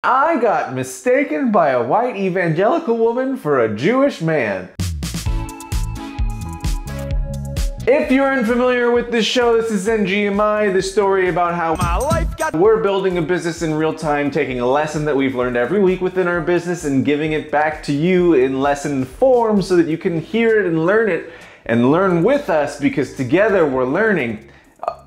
I got mistaken by a white evangelical woman for a Jewish man. If you're unfamiliar with this show, this is NGMI, the story about how my life we're building a business in real time, taking a lesson that we've learned every week within our business and giving it back to you in lesson form so that you can hear it and learn with us, because together we're learning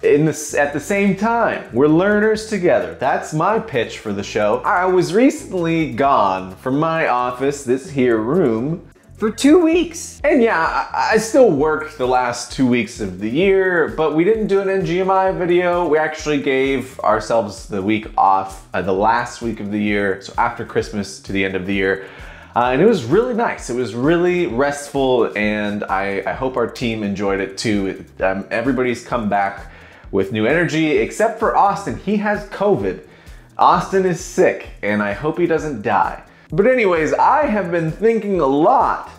at the same time. We're learners together. That's my pitch for the show. I was recently gone from my office, this here room, for 2 weeks. And yeah, I still worked the last 2 weeks of the year, but we didn't do an NGMI video. We actually gave ourselves the week off, the last week of the year, so after Christmas to the end of the year. And it was really nice. It was really restful, and I hope our team enjoyed it too. Everybody's come back with new energy, except for Austin. He has COVID. Austin is sick, and I hope he doesn't die. But anyways, I have been thinking a lot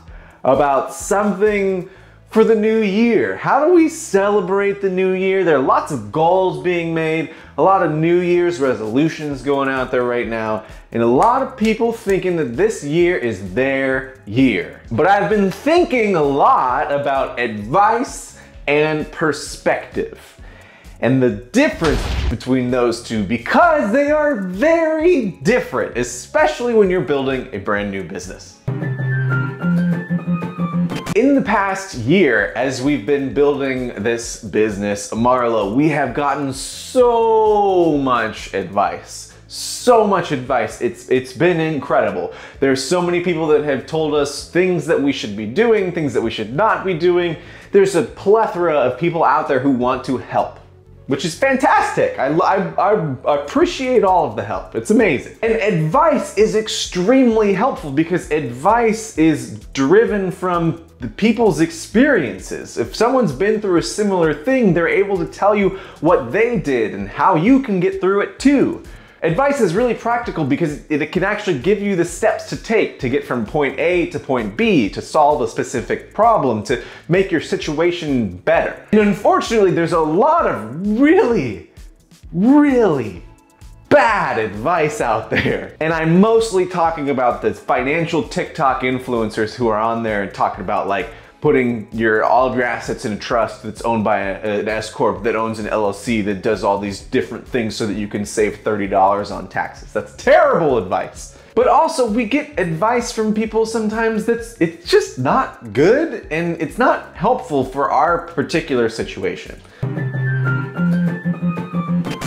about something for the new year. How do we celebrate the new year? There are lots of goals being made, a lot of New Year's resolutions going out there right now, and a lot of people thinking that this year is their year. But I've been thinking a lot about advice and perspective, and the difference between those two, because they are very different, especially when you're building a brand new business. In the past year, as we've been building this business, Marlo, we have gotten so much advice. So much advice. It's been incredible. There's so many people that have told us things that we should be doing, things that we should not be doing. There's a plethora of people out there who want to help, which is fantastic. I appreciate all of the help. It's amazing. And advice is extremely helpful because advice is driven from the people's experiences. If someone's been through a similar thing, they're able to tell you what they did and how you can get through it too. Advice is really practical because it can actually give you the steps to take to get from point A to point B, to solve a specific problem, to make your situation better. And unfortunately, there's a lot of really bad advice out there. And I'm mostly talking about the financial TikTok influencers who are on there and talking about like putting all of your assets in a trust that's owned by an S-Corp that owns an LLC that does all these different things so that you can save $30 on taxes. That's terrible advice. But also we get advice from people sometimes it's just not good and it's not helpful for our particular situation.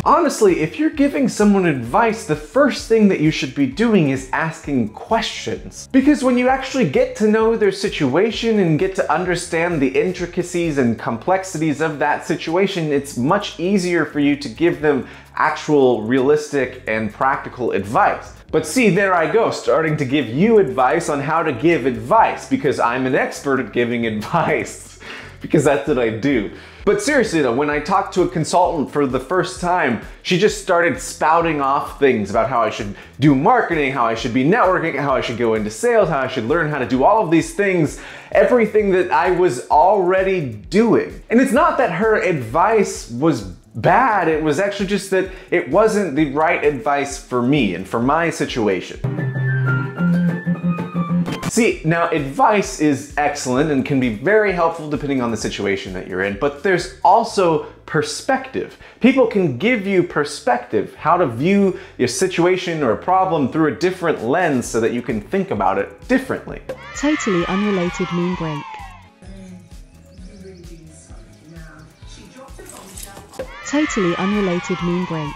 Honestly, if you're giving someone advice, the first thing that you should be doing is asking questions. Because when you actually get to know their situation and get to understand the intricacies and complexities of that situation, it's much easier for you to give them actual, realistic, and practical advice. But see, there I go, starting to give you advice on how to give advice, because I'm an expert at giving advice, because that's what I do. But seriously though, when I talked to a consultant for the first time, she just started spouting off things about how I should do marketing, how I should be networking, how I should go into sales, how I should learn how to do all of these things, everything that I was already doing. And it's not that her advice was bad, it was actually just that it wasn't the right advice for me and for my situation. See, now advice is excellent and can be very helpful depending on the situation that you're in, but there's also perspective. People can give you perspective, how to view your situation or a problem through a different lens so that you can think about it differently. Totally unrelated moon break. Totally unrelated moon break.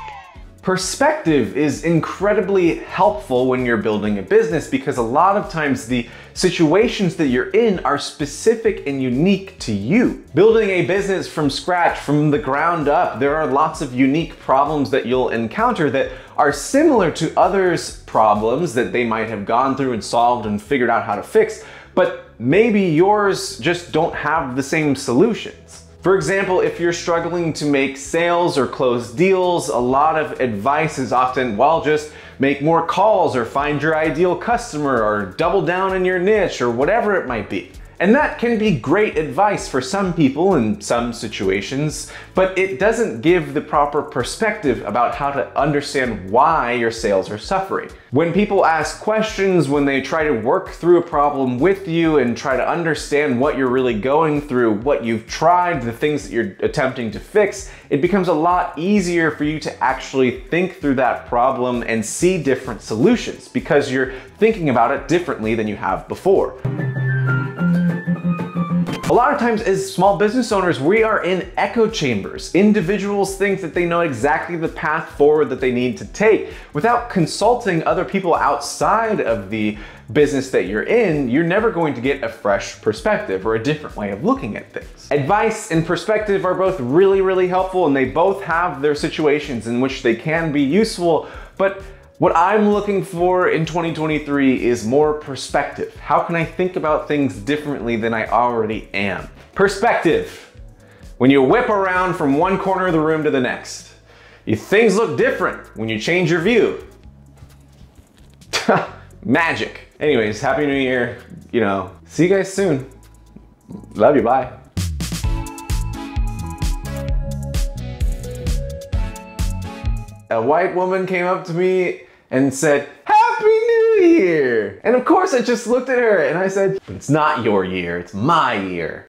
Perspective is incredibly helpful when you're building a business because a lot of times the situations that you're in are specific and unique to you. Building a business from scratch, from the ground up, there are lots of unique problems that you'll encounter that are similar to others' problems that they might have gone through and solved and figured out how to fix, but maybe yours just don't have the same solutions. For example, if you're struggling to make sales or close deals, a lot of advice is often, well, just make more calls or find your ideal customer or double down in your niche or whatever it might be. And that can be great advice for some people in some situations, but it doesn't give the proper perspective about how to understand why your sales are suffering. When people ask questions, when they try to work through a problem with you and try to understand what you're really going through, what you've tried, the things that you're attempting to fix, it becomes a lot easier for you to actually think through that problem and see different solutions because you're thinking about it differently than you have before. A lot of times as small business owners, we are in echo chambers. Individuals think that they know exactly the path forward that they need to take. Without consulting other people outside of the business that you're in, you're never going to get a fresh perspective or a different way of looking at things. Advice and perspective are both really, really helpful, and they both have their situations in which they can be useful, but what I'm looking for in 2023 is more perspective. How can I think about things differently than I already am? Perspective. When you whip around from one corner of the room to the next, things look different when you change your view. Magic. Anyways, Happy New Year. See you guys soon. Love you, bye. A white woman came up to me and said, "Happy New Year!" And of course I just looked at her and I said, "It's not your year, it's my year."